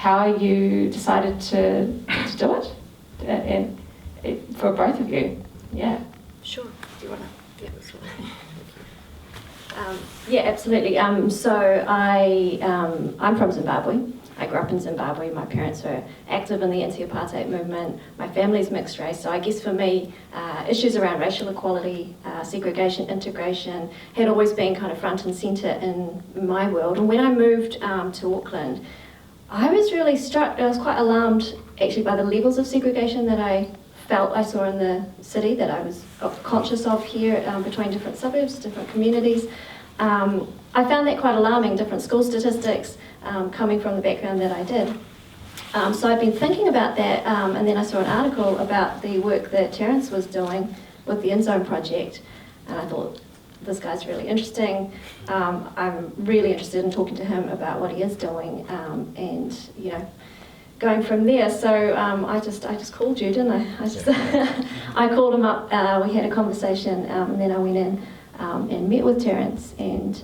how you decided to do it, and for both of you. Yeah. Sure. Do you want to get this one? Yeah, absolutely. So I'm from Zimbabwe. I grew up in Zimbabwe. My parents were active in the anti-apartheid movement. My family's mixed race, so I guess for me, issues around racial equality, segregation, integration had always been kind of front and centre in my world. And when I moved to Auckland, I was really struck, I was quite alarmed actually by the levels of segregation that I felt I saw in the city, that I was conscious of here between different suburbs, different communities. I found that quite alarming, different school statistics coming from the background that I did. So I'd been thinking about that, and then I saw an article about the work that Terrance was doing with the InZone project, and I thought, this guy's really interesting. I'm really interested in talking to him about what he is doing, and going from there. So I just called you, didn't I? I called him up. We had a conversation, and then I went in and met with Terrance, and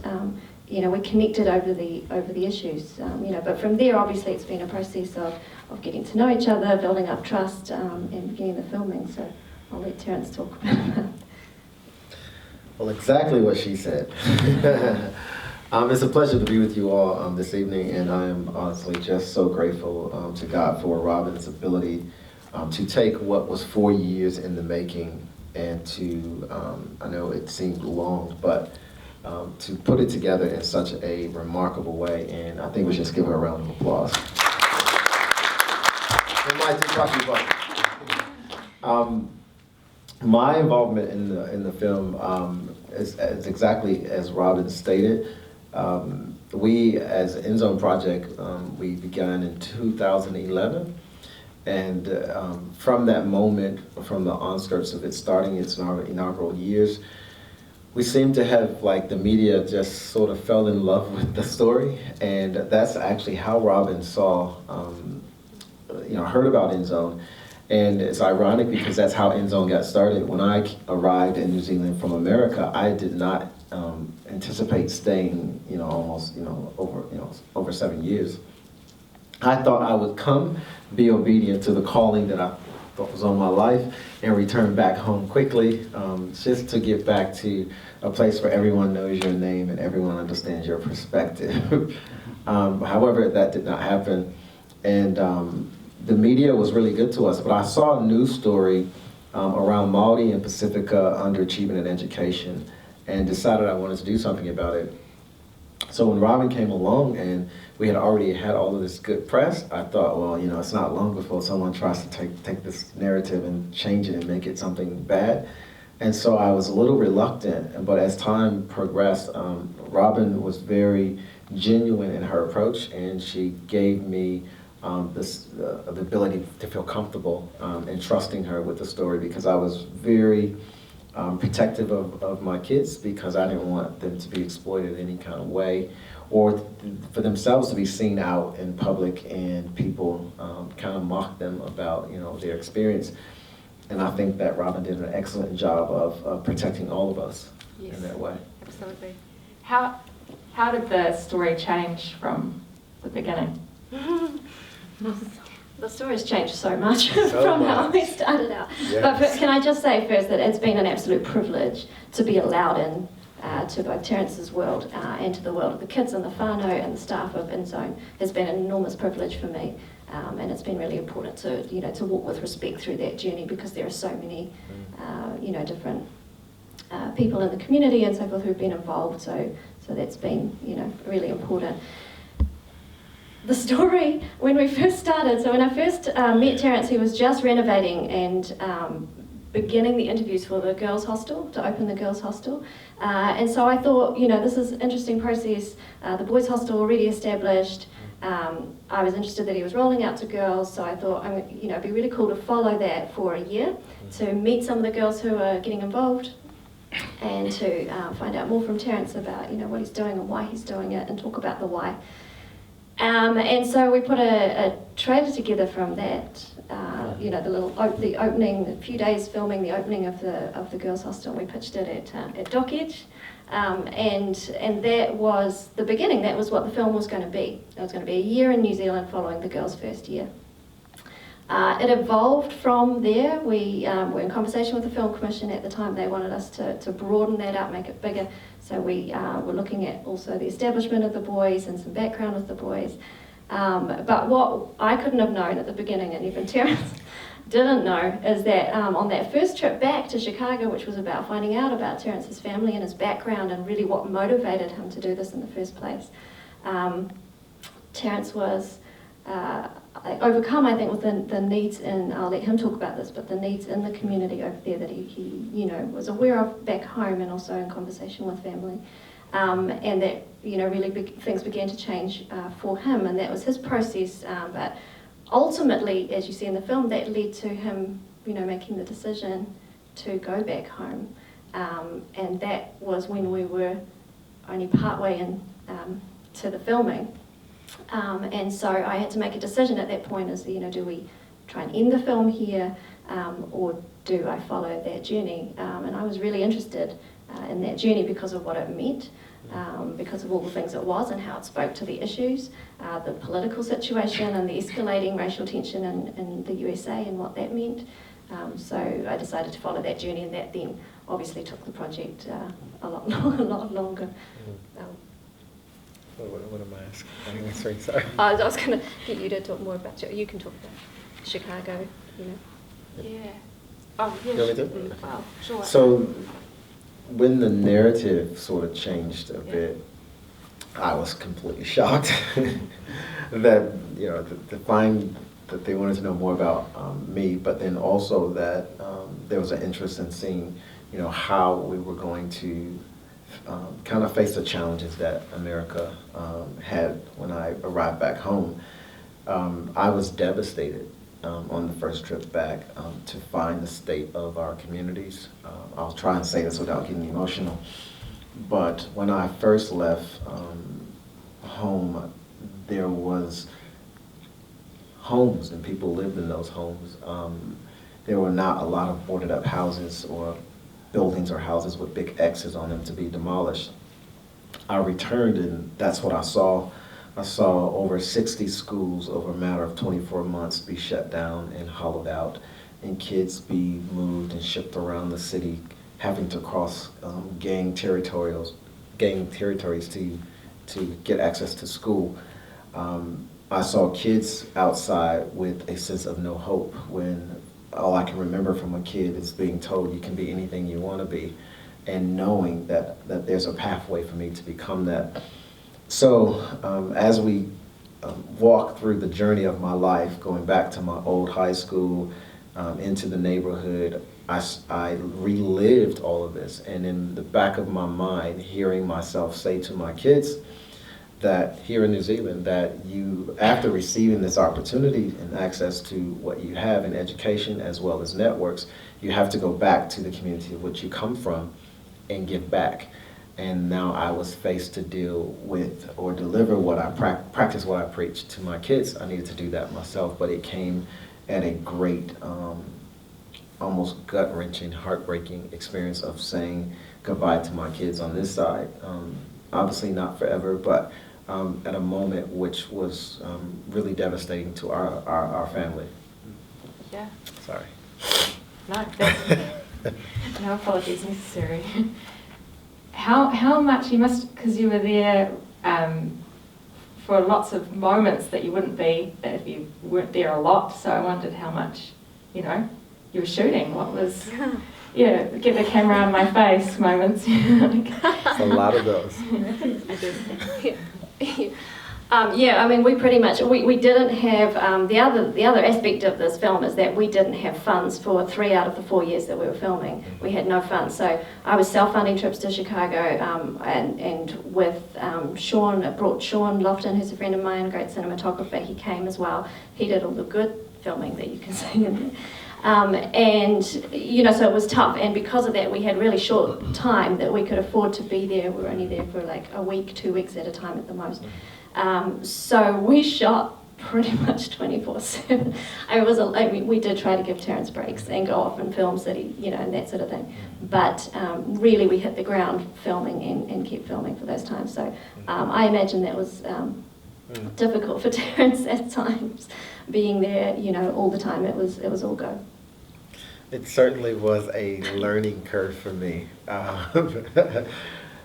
we connected over the issues. But from there, obviously, it's been a process of getting to know each other, building up trust, and beginning the filming. So I'll let Terrance talk about that. Well, exactly what she said. It's a pleasure to be with you all this evening, and I am honestly just so grateful to God for Robyn's ability to take what was 4 years in the making and to, I know it seemed long, but to put it together in such a remarkable way, and I think we should just give her a round of applause. My involvement in the film is exactly as Robyn stated. We, as InZone Project, we began in 2011, and from that moment, from the onskirts of it starting its inaugural years, we seem to have, like, the media just sort of fell in love with the story, and that's actually how Robyn saw, heard about InZone. And it's ironic because that's how InZone got started. When I arrived in New Zealand from America, I did not anticipate staying, almost, over 7 years. I thought I would come, be obedient to the calling that I thought was on my life, and return back home quickly, just to get back to a place where everyone knows your name and everyone understands your perspective. However, that did not happen, and the media was really good to us, but I saw a news story around Māori and Pacifica underachievement in education, and decided I wanted to do something about it. So when Robyn came along and we had already had all of this good press, I thought, well, it's not long before someone tries to take this narrative and change it and make it something bad. And so I was a little reluctant, but as time progressed, Robyn was very genuine in her approach, and she gave me the ability to feel comfortable in trusting her with the story, because I was very protective of my kids, because I didn't want them to be exploited in any kind of way, or for themselves to be seen out in public and people kind of mock them about their experience. And I think that Robyn did an excellent job of protecting all of us in that way. Absolutely. How did the story change from the beginning? The story's changed so much from how we started out. Yes. But can I just say first that it's been an absolute privilege to be allowed in to both Terrance's world and to the world of the kids and the whānau and the staff of InZone. Has been an enormous privilege for me, and it's been really important to walk with respect through that journey, because there are so many different people in the community and so forth who've been involved. So that's been really important. The story, when we first started, so when I first met Terrance, he was just renovating and beginning the interviews for the girls' hostel, to open the girls' hostel. And so I thought, this is an interesting process. The boys' hostel already established. I was interested that he was rolling out to girls, so I thought, it'd be really cool to follow that for a year, to meet some of the girls who are getting involved, and to find out more from Terrance about, what he's doing and why he's doing it, and talk about the why. And so we put a traded together from that. You know, the opening, a few days filming the opening of the girls' hostel. We pitched it at Dock Edge, and that was the beginning. That was what the film was going to be. It was going to be a year in New Zealand following the girls' first year. It evolved from there. We were in conversation with the Film Commission at the time. They wanted us to broaden that out, make it bigger. So we were looking at also the establishment of the boys and some background of the boys. But what I couldn't have known at the beginning, and even Terrance didn't know, is that on that first trip back to Chicago, which was about finding out about Terrance's family and his background and really what motivated him to do this in the first place, Terrance was overcome, I think, with the needs in, I'll let him talk about this, but the needs in the community over there that he you know, was aware of back home and also in conversation with family. And that, you know, really things began to change for him, and that was his process. But ultimately, as you see in the film, that led to him, you know, making the decision to go back home. And that was when we were only partway in to the filming. And so I had to make a decision at that point as, you know, do we try and end the film here, or do I follow that journey? And I was really interested in that journey because of what it meant, because of all the things it was and how it spoke to the issues, the political situation and the escalating racial tension in the USA and what that meant. So I decided to follow that journey, and that then obviously took the project a lot longer. What am I asking? Sorry. I was going to get you to talk more about, you can talk about Chicago, you know. Yeah. Oh, yeah. You want me to? Wow, sure. So when the narrative sort of changed a bit, I was completely shocked that, you know, to find that they wanted to know more about me, but then also that there was an interest in seeing, you know, how we were going to kind of face the challenges that America had when I arrived back home. I was devastated on the first trip back to find the state of our communities. I'll try and say this without getting emotional, but when I first left home, there was homes and people lived in those homes. There were not a lot of boarded up houses or buildings or houses with big X's on them to be demolished. I returned and that's what I saw. I saw over 60 schools over a matter of 24 months be shut down and hollowed out, and kids be moved and shipped around the city, having to cross gang territories to get access to school. I saw kids outside with a sense of no hope when all I can remember from a kid is being told you can be anything you want to be, and knowing that there's a pathway for me to become that. So as we walk through the journey of my life, going back to my old high school, into the neighborhood, I relived all of this, and in the back of my mind, hearing myself say to my kids that here in New Zealand, that you, after receiving this opportunity and access to what you have in education as well as networks, you have to go back to the community of which you come from and give back. And now I was faced to deal with or deliver what I practice what I preach to my kids. I needed to do that myself, but it came at a great, almost gut-wrenching, heartbreaking experience of saying goodbye to my kids on this side. Obviously not forever, but at a moment which was really devastating to our family. Yeah. Sorry. No, no apologies necessary. How much you must, because you were there for lots of moments that you wouldn't be if you weren't there a lot. So I wondered how much, you know, you were shooting. What was, yeah, get the camera out of my face moments. It's a lot of those. Yeah, I mean, we pretty much, we didn't have, the other aspect of this film is that we didn't have funds for 3 out of the 4 years that we were filming. We had no funds, so I was self-funding trips to Chicago, and with Sean, I brought Sean Lofton, who's a friend of mine, great cinematographer. He came as well. He did all the good filming that you can see in there. And, you know, so it was tough, and because of that we had really short time that we could afford to be there. We were only there for like a week, 2 weeks at a time at the most. So we shot pretty much 24/7. I mean, we did try to give Terrance breaks and go off and film city, and that sort of thing. But really, we hit the ground filming and kept filming for those times. So I imagine that was difficult for Terrance at times, being there, all the time. It was all go. It certainly was a learning curve for me.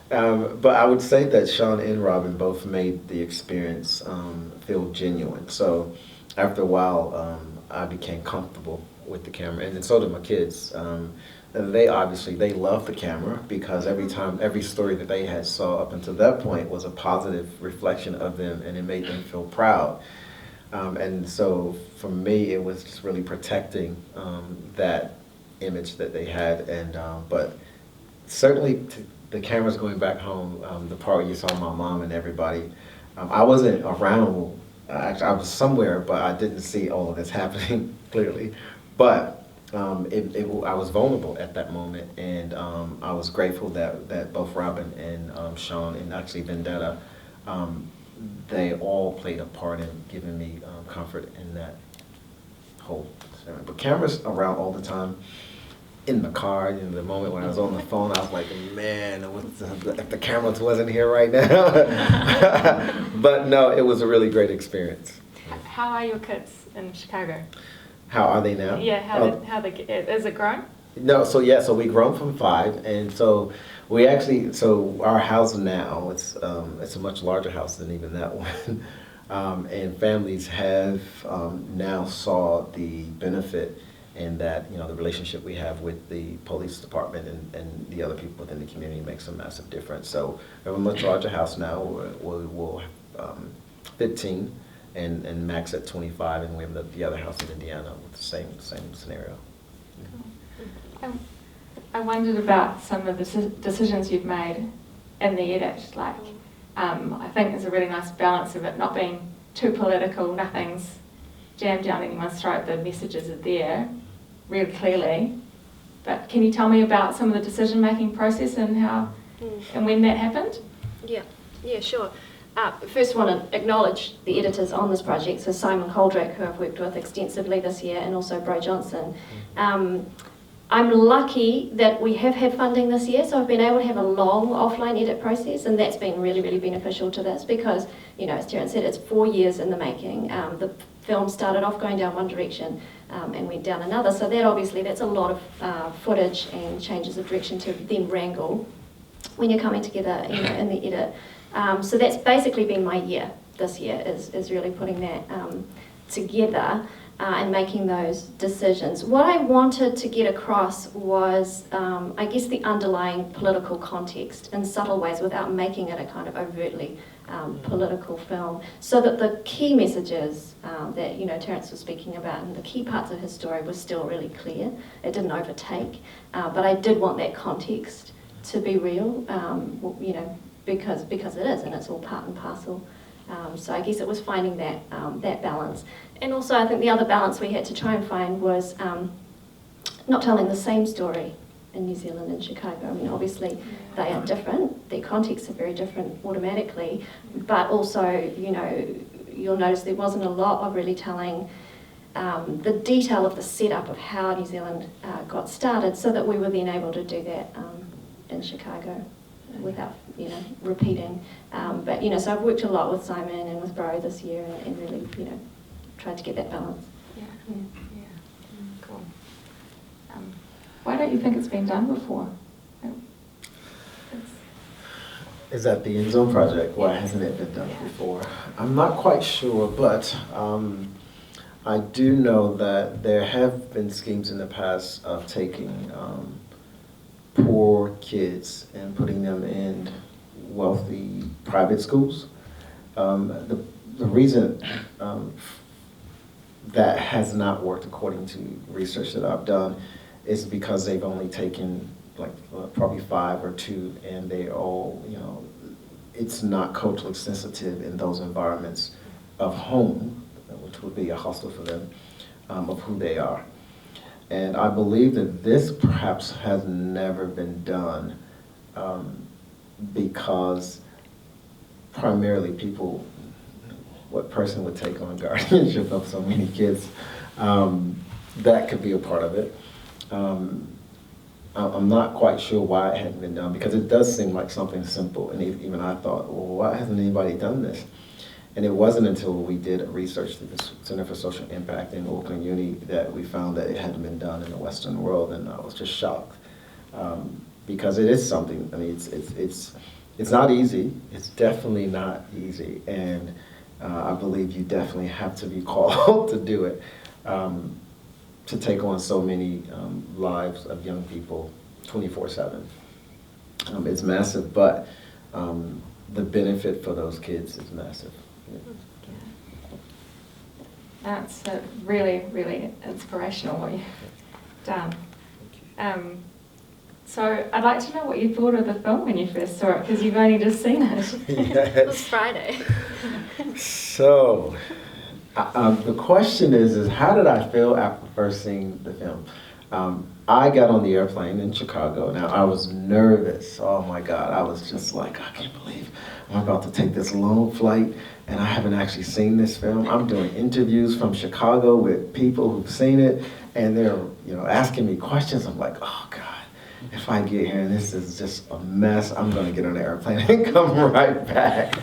But I would say that Sean and Robyn both made the experience feel genuine. So after a while, I became comfortable with the camera, and then so did my kids. They loved the camera because every story that they had saw up until that point was a positive reflection of them, and it made them feel proud. And so for me, it was just really protecting that image that they had, and but certainly the cameras going back home, the part where you saw my mom and everybody, I wasn't around. Actually, I was somewhere, but I didn't see all of this happening clearly. But I was vulnerable at that moment, and I was grateful that both Robyn and Sean, and actually Vendetta, they all played a part in giving me comfort in that whole scenario. But cameras around all the time. In the car, the moment when I was on the phone, I was like, man, if the cameras wasn't here right now. But no, it was a really great experience. How are your kids in Chicago? How are they now? Yeah, is it grown? No, so we grown from 5, and so our house now, it's a much larger house than even that one. And families have now saw the benefit, and that the relationship we have with the police department and the other people within the community makes a massive difference. So we have a much larger house now. We'll have 15 and max at 25, and we have the other house in Indiana with the same scenario. I wondered about some of the decisions you've made in the edit. I think there's a really nice balance of it not being too political, nothing's jammed down anyone's throat, the messages are there really clearly. But can you tell me about some of the decision-making process and how and when that happened? Yeah, sure. First, want to acknowledge the editors on this project. So Simon Coldrick, who I've worked with extensively this year, and also Bro Johnson. I'm lucky that we have had funding this year, so I've been able to have a long offline edit process, and that's been really, really beneficial to this because, as Terrance said, it's 4 years in the making. The film started off going down one direction and went down another, so that's a lot of footage and changes of direction to then wrangle when you're coming together in the edit. So that's basically been my year this year, is really putting that together. And making those decisions. What I wanted to get across was, I guess, the underlying political context in subtle ways without making it a kind of overtly political film, so that the key messages that Terrance was speaking about and the key parts of his story was still really clear. It didn't overtake, but I did want that context to be real, because it is, and it's all part and parcel. So I guess it was finding that balance. And also I think the other balance we had to try and find was not telling the same story in New Zealand and Chicago. I mean, obviously they are different, their contexts are very different automatically, but also, you'll notice there wasn't a lot of really telling the detail of the setup of how New Zealand got started, so that we were then able to do that in Chicago without repeating. But so I've worked a lot with Simon and with Bro this year, and really tried to get that balance. Yeah. Cool. Why don't you think it's been done before? Is that the InZone project? Why hasn't it been done before? I'm not quite sure, but I do know that there have been schemes in the past of taking poor kids and putting them in wealthy private schools. The reason that has not worked, according to research that I've done, is because they've only taken probably 5 or 2, and they all, it's not culturally sensitive in those environments of home, which would be a hostel for them, of who they are. And I believe that this perhaps has never been done because primarily people what person would take on guardianship of so many kids. That could be a part of it. I'm not quite sure why it hadn't been done, because it does seem like something simple, and even I thought, well, why hasn't anybody done this? And it wasn't until we did research through the Center for Social Impact in Auckland Uni that we found that it hadn't been done in the Western world, and I was just shocked. Because it is something, I mean, it's not easy. It's definitely not easy, and I believe you definitely have to be called to do it, to take on so many lives of young people 24/7. It's massive, but the benefit for those kids is massive. Yeah. That's really, really inspirational what you've done. So I'd like to know what you thought of the film when you first saw it, because you've only just seen it. Yes. It was Friday. So, the question is how did I feel after first seeing the film? I got on the airplane in Chicago. Now, I was nervous. Oh my God, I was just like, I can't believe I'm about to take this long flight and I haven't actually seen this film. I'm doing interviews from Chicago with people who've seen it, and they're asking me questions. I'm like, oh God. If I get here and this is just a mess, I'm going to get on the airplane and come right back.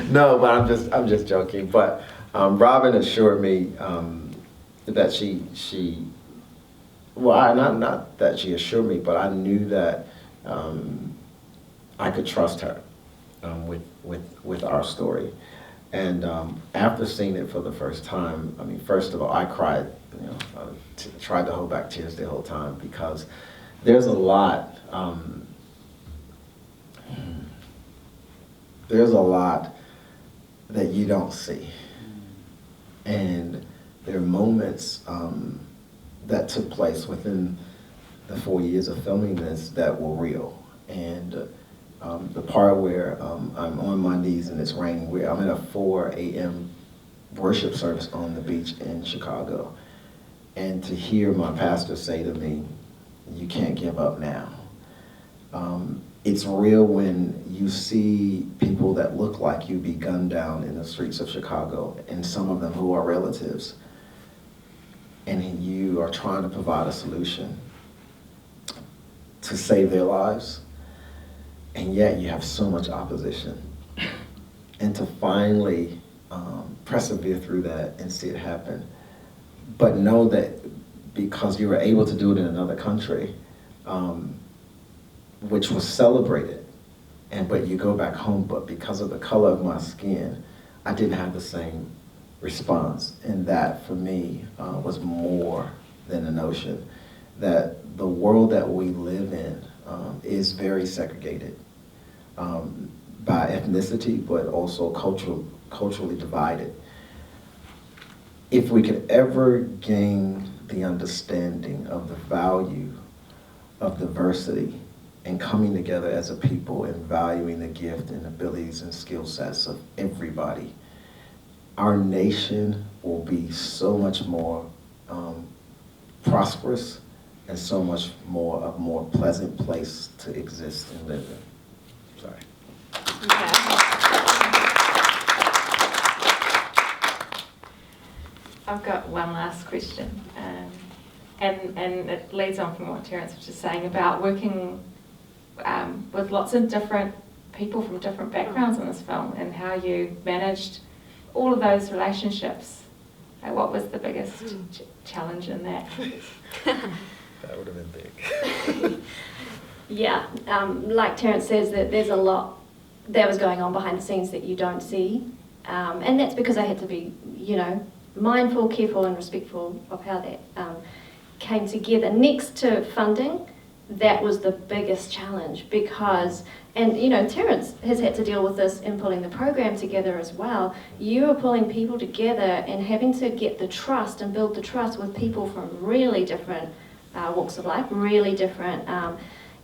No, but I'm just joking. But Robyn assured me that not that she assured me, but I knew that I could trust her with our story. And after seeing it for the first time, I mean, first of all, I cried. I tried to hold back tears the whole time, because there's a lot that you don't see, and there are moments that took place within the 4 years of filming this that were real. And the part where I'm on my knees and it's raining, where I'm in a 4 a.m. worship service on the beach in Chicago, and to hear my pastor say to me, "You can't give up now." It's real when you see people that look like you be gunned down in the streets of Chicago, and some of them who are relatives, and you are trying to provide a solution to save their lives, and yet you have so much opposition. And to finally persevere through that and see it happen, but know that because you were able to do it in another country, which was celebrated, but you go back home, but because of the color of my skin, I didn't have the same response. And that, for me, was more than a notion that the world that we live in is very segregated by ethnicity, but also culturally divided. If we could ever gain the understanding of the value of diversity and coming together as a people and valuing the gift and abilities and skill sets of everybody, our nation will be so much more prosperous and so much more a more pleasant place to exist and live in. Sorry. Yeah. I've got one last question, and it leads on from what Terrance was just saying about working with lots of different people from different backgrounds in this film, and how you managed all of those relationships. What was the biggest challenge in that? That would have been big. Yeah, like Terrance says, that there's a lot that was going on behind the scenes that you don't see, and that's because I had to be, mindful, careful, and respectful of how that came together. Next to funding, that was the biggest challenge, because, and Terrance has had to deal with this in pulling the program together as well. You are pulling people together and having to get the trust and build the trust with people from really different walks of life, really different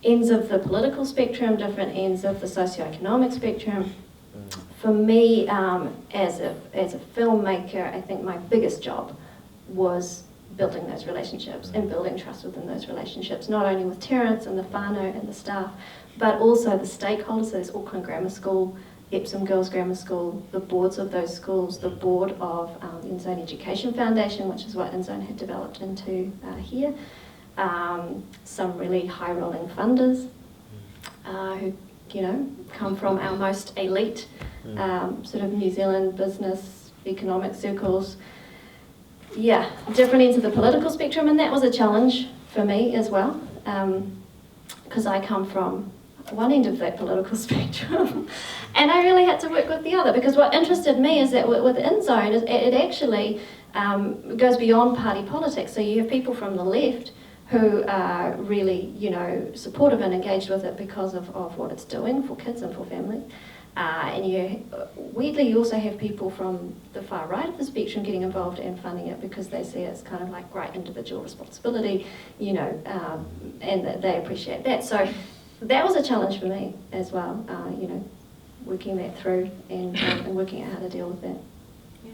ends of the political spectrum, different ends of the socioeconomic spectrum. For me, as a filmmaker, I think my biggest job was building those relationships and building trust within those relationships, not only with Terrance and the whānau and the staff, but also the stakeholders. So there's Auckland Grammar School Epsom Girls Grammar School, the boards of those schools, the board of the InZone Education Foundation, which is what InZone had developed into here, some really high-rolling funders who, you know, come from our most elite sort of New Zealand business, economic circles. Yeah, different ends of the political spectrum, and that was a challenge for me as well, because I come from one end of that political spectrum, and I really had to work with the other, because what interested me is that with InZone, it actually goes beyond party politics. So you have people from the left who are really, you know, supportive and engaged with it because of what it's doing for kids and for families. And weirdly, you also have people from the far right of the spectrum getting involved and funding it because they see it's kind of like great individual responsibility, you know, and that they appreciate that. So that was a challenge for me as well, you know, working that through and working out how to deal with that. Yeah.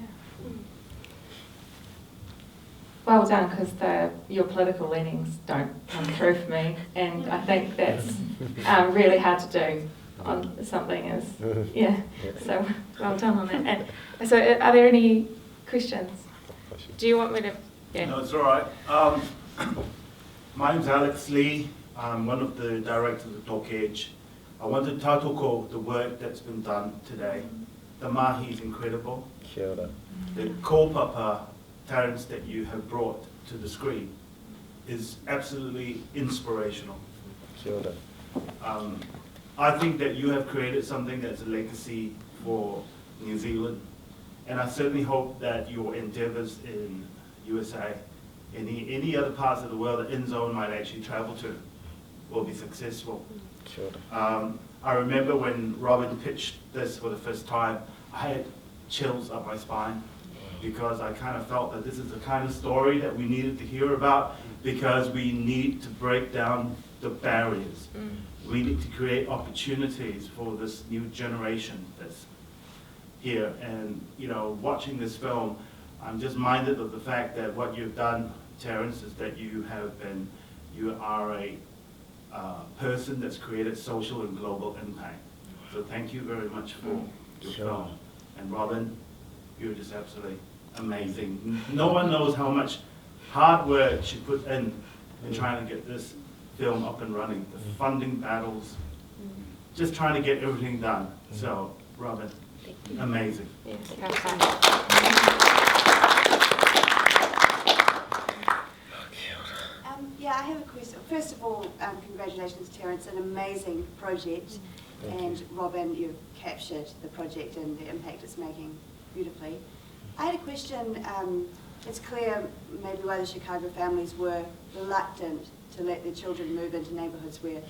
Well done, because your political leanings don't come through for me, and I think that's really hard to do on something as, yeah, so well done on that. And so are there any questions? Do you want me to? Yeah. No, it's all right. My name's Alex Lee. I'm one of the directors of Talk Edge. I want to tautoko the work that's been done today. The mahi is incredible. Kia ora. The kaupapa, Terrance, that you have brought to the screen is absolutely inspirational. Kia ora. I think that you have created something that's a legacy for New Zealand, and I certainly hope that your endeavors in USA, any other parts of the world that InZone might actually travel to, will be successful. Kia ora. I remember when Robyn pitched this for the first time, I had chills up my spine, because I kind of felt that this is the kind of story that we needed to hear about, because we need to break down the barriers. We need to create opportunities for this new generation that's here. And, you know, watching this film, I'm just minded of the fact that what you've done, Terrance, is that you are a person that's created social and global impact. So thank you very much for your film. And Robyn, you're just absolutely amazing. No one knows how much hard work she put in trying to get this film up and running, the funding battles, just trying to get everything done. So, Robyn, amazing. Yeah, I have a question. First of all, congratulations, Terrance, an amazing project. And Robyn, you've captured the project and the impact it's making beautifully. I had a question. It's clear maybe why the Chicago families were reluctant to let their children move into neighbourhoods where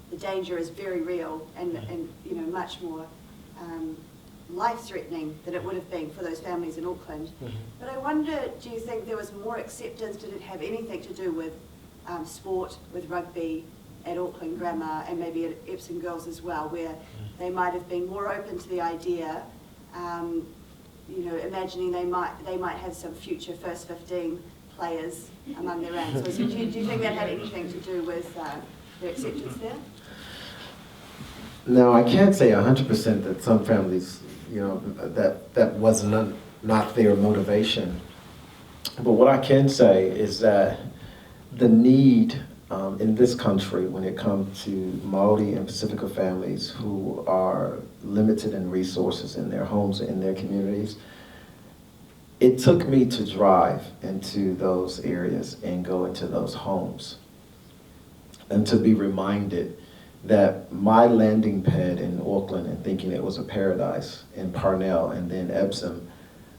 the danger is very real and you know, much more life-threatening than it would have been for those families in Auckland. But I wonder, do you think there was more acceptance? Did it have anything to do with sport, with rugby at Auckland Grammar and maybe at Epsom Girls as well, where they might have been more open to the idea, you know, imagining they might have some future first 15 players among their ranks. So do you think that had anything to do with their acceptance there? No, I can't say 100% that some families, you know, that was not their motivation. But what I can say is that the need in this country when it comes to Māori and Pacifica families who are limited in resources in their homes and in their communities, it took me to drive into those areas and go into those homes and to be reminded that my landing pad in Auckland and thinking it was a paradise, in Parnell and then Epsom,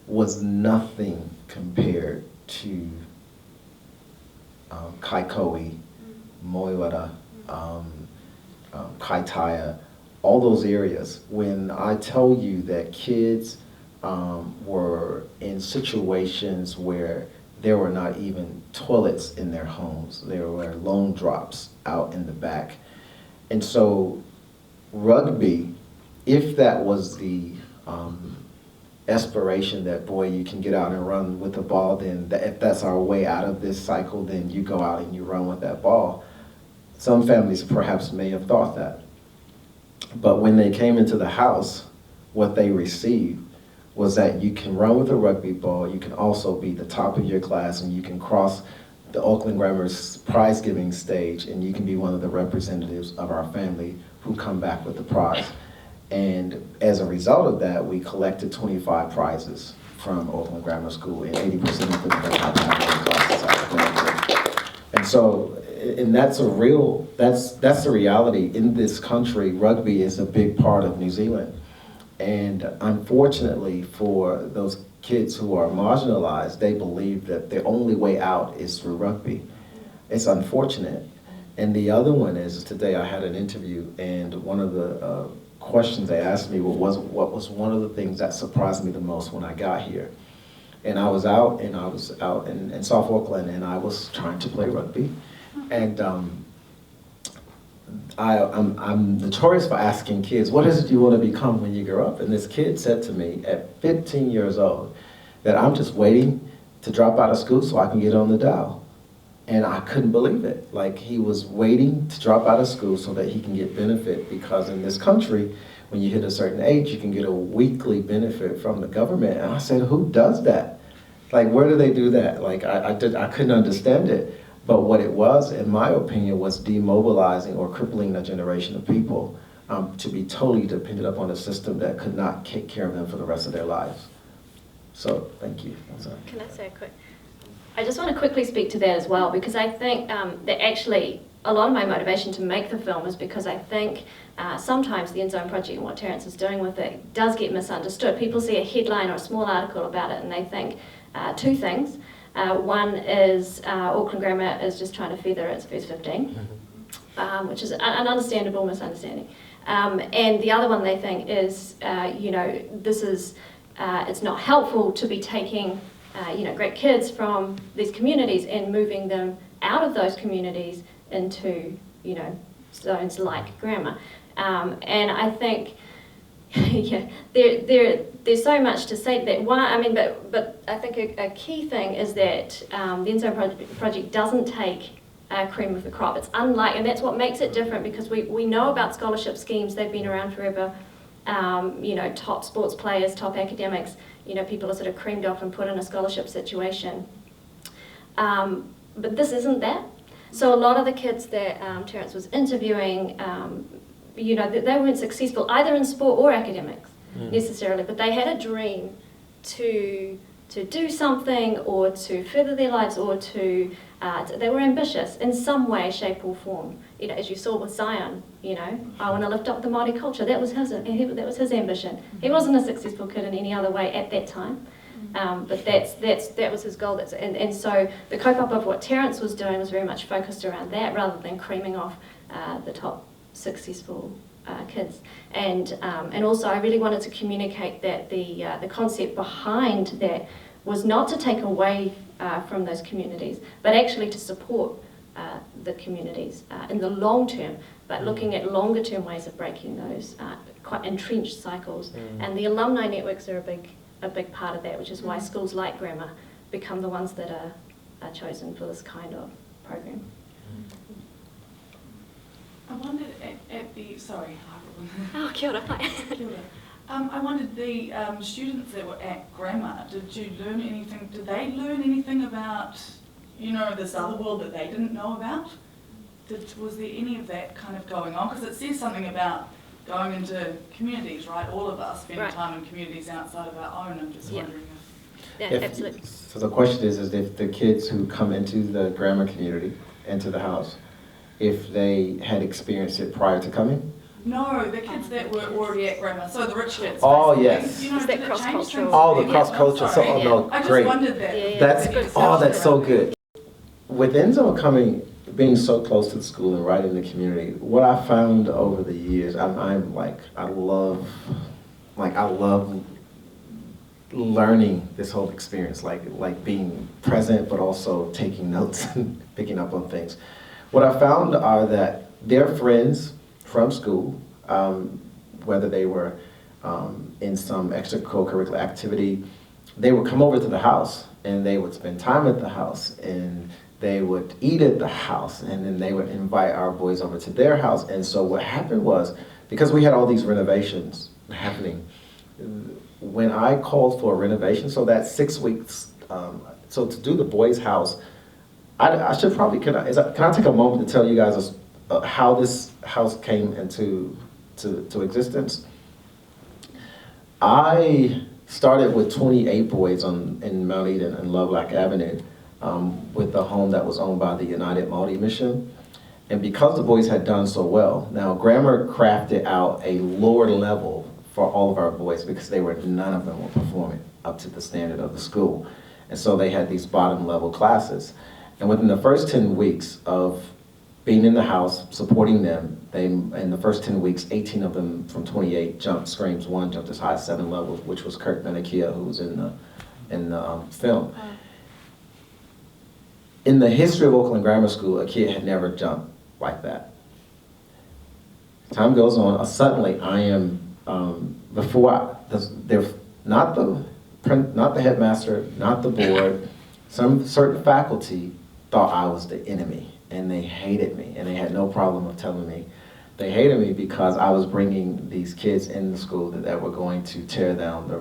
was nothing compared to Kaikoui, Moiwara, Kaitaia, all those areas. When I tell you that kids were in situations where there were not even toilets in their homes, there were lone drops out in the back. And so rugby, if that was the aspiration that, boy, you can get out and run with the ball, then if that's our way out of this cycle, then you go out and you run with that ball. Some families perhaps may have thought that. But when they came into the house, what they received was that you can run with a rugby ball, you can also be the top of your class, and you can cross the Auckland Grammar's prize giving stage, and you can be one of the representatives of our family who come back with the prize. And as a result of that, we collected 25 prizes from Auckland Grammar School, and 80% of them were not classes. And so, and that's the reality in this country. Rugby is a big part of New Zealand. And unfortunately for those kids who are marginalized, they believe that the only way out is through rugby. It's unfortunate. And the other one is, today I had an interview, and one of the questions they asked me was, what was one of the things that surprised me the most when I got here? And I was out in South Auckland, and I was trying to play rugby. And I'm notorious for asking kids, what is it you want to become when you grow up? And this kid said to me at 15 years old that I'm just waiting to drop out of school so I can get on the dial. And I couldn't believe it. Like, he was waiting to drop out of school so that he can get benefit, because in this country, when you hit a certain age, you can get a weekly benefit from the government. And I said, who does that? Like, where do they do that? Like, I couldn't understand it. But what it was, in my opinion, was demobilizing or crippling a generation of people to be totally dependent upon a system that could not take care of them for the rest of their lives. So, thank you. Can I say a quick? I just want to quickly speak to that as well, because I think that actually a lot of my motivation to make the film is because I think sometimes the InZone project and what Terrance is doing with it does get misunderstood. People see a headline or a small article about it and they think two things. One is Auckland Grammar is just trying to feather its first 15, which is an understandable misunderstanding. And the other one they think is, this is, it's not helpful to be taking great kids from these communities and moving them out of those communities into, zones like grammar. And I think, there's so much to say that but I think a key thing is that the InZone project doesn't take cream of the crop. It's unlike, and that's what makes it different, because we know about scholarship schemes. They've been around forever. Top sports players, top academics, people are sort of creamed off and put in a scholarship situation. But this isn't that. So a lot of the kids that Terrance was interviewing, they weren't successful either in sport or academics necessarily, but they had a dream to do something or to further their lives, or they were ambitious in some way, shape or form. As you saw with Zion, I want to lift up the Māori culture. That was his ambition. He wasn't a successful kid in any other way at that time, but that was his goal. And so the cope-up of what Terrance was doing was very much focused around that, rather than creaming off the top successful kids. And also I really wanted to communicate that the concept behind that was not to take away from those communities, but actually to support the communities in the long term, but looking at longer term ways of breaking those quite entrenched cycles. And the alumni networks are a big part of that, which is why schools like Grammar become the ones that are chosen for this kind of program. I wondered at the, sorry, hi Robyn. Oh, kia ora. Kia ora. I wondered, the students that were at Grammar, did they learn anything about, this other world that they didn't know about? Was there any of that kind of going on? Because it says something about going into communities, right? All of us spend time in communities outside of our own. I'm just wondering if... Yeah, absolutely. So the question is if the kids who come into the grammar community, into the house, if they had experienced it prior to coming? No, the kids that were already at Grammar, so the rich kids. Oh, basically. yes. Is that cross-cultural? Oh, the cross-cultural. I just Great. wondered that. That's so good. With InZone being so close to the school and right in the community, what I found over the years, I love learning this whole experience, like being present, but also taking notes and picking up on things. What I found are that their friends from school, whether they were in some extracurricular activity, they would come over to the house and they would spend time at the house, and they would eat at the house, and then they would invite our boys over to their house. And so what happened was because we had all these renovations happening, when I called for a renovation, so that 6 weeks, so to do the boys' house, I should probably, can I take a moment to tell you guys how this house came into existence? I started with 28 boys in Mount Eden and Lovelock Avenue with the home that was owned by the United Māori Mission. And because the boys had done so well, now Grammar crafted out a lower level for all of our boys because none of them were performing up to the standard of the school. And so they had these bottom level classes. And within the first 10 weeks of being in the house, supporting them, in the first 10 weeks, 18 of them from 28 jumped streams. One jumped as high as 7 levels, which was Kirk Menakia, who was in the film. In the history of Auckland Grammar School, a kid had never jumped like that. Time goes on, suddenly I am, not the headmaster, not the board, some certain faculty thought I was the enemy, and they hated me, and they had no problem of telling me. They hated me because I was bringing these kids in the school that were going to tear down the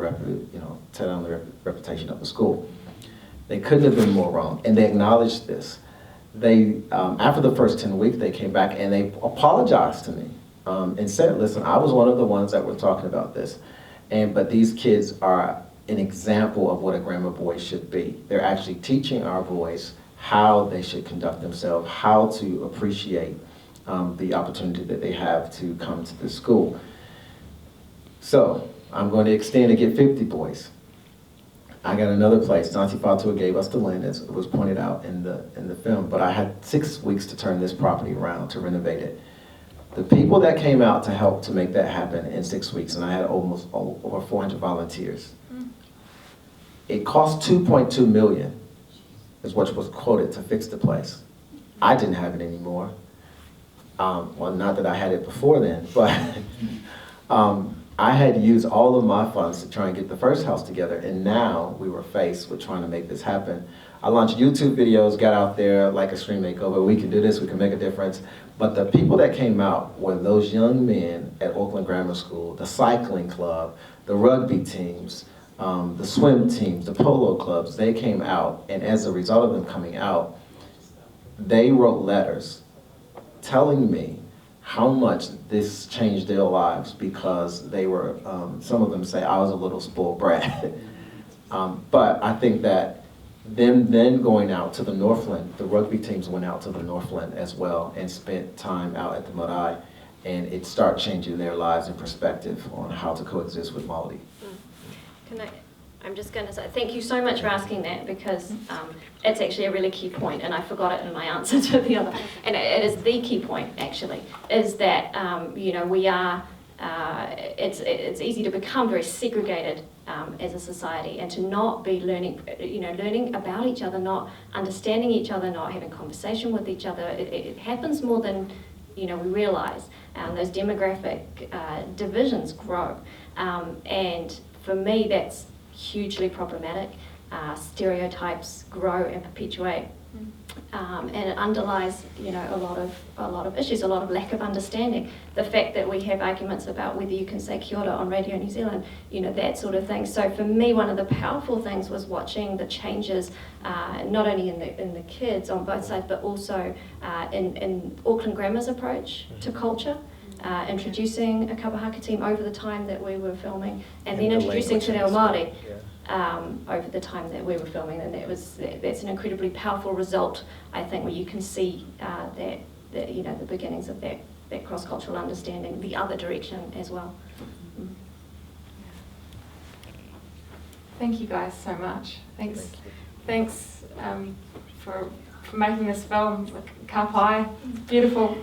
reputation of the school. They couldn't have been more wrong, and they acknowledged this. They, after the first 10 weeks, they came back and they apologized to me and said, listen, I was one of the ones that were talking about this, but these kids are an example of what a grammar boy should be. They're actually teaching our boys how they should conduct themselves, how to appreciate the opportunity that they have to come to this school. So I'm going to extend and get 50 boys. I got another place. Nancy Fatua gave us the land, as it was pointed out in the film, but I had 6 weeks to turn this property around, to renovate it. The people that came out to help to make that happen in 6 weeks, and I had almost over 400 volunteers. It cost $2.2 million, is what was quoted to fix the place. I didn't have it anymore. Well, not that I had it before then, but I had used all of my funds to try and get the first house together, and now we were faced with trying to make this happen. I launched YouTube videos, got out there like a stream makeover. We can do this, we can make a difference. But the people that came out were those young men at Auckland Grammar School, the cycling club, the rugby teams, the swim teams, the polo clubs. They came out, and as a result of them coming out, they wrote letters telling me how much this changed their lives, because they were, some of them say I was a little spoiled brat. But I think that them then going out to the Northland, the rugby teams went out to the Northland as well and spent time out at the marae, and it started changing their lives and perspective on how to coexist with Māori. I'm just going to say thank you so much for asking that, because it's actually a really key point, and I forgot it in my answer to the other. And it is the key point, actually, is that we are. It's easy to become very segregated as a society, and to not be learning about each other, not understanding each other, not having conversation with each other. It happens more than we realise. Those demographic divisions grow, and for me, that's hugely problematic. Stereotypes grow and perpetuate, and it underlies a lot of issues, a lot of lack of understanding. The fact that we have arguments about whether you can say kia ora on Radio New Zealand, that sort of thing. So for me, one of the powerful things was watching the changes, not only in the kids on both sides, but also in Auckland Grammar's approach to culture. Introducing a kapahaka team over the time that we were filming, and then introducing Te Reo Māori over the time that we were filming, and that's an incredibly powerful result, I think, where you can see the beginnings of that cross-cultural understanding, the other direction as well. Thank you guys so much. Thanks for making this film. Ka pai, beautiful.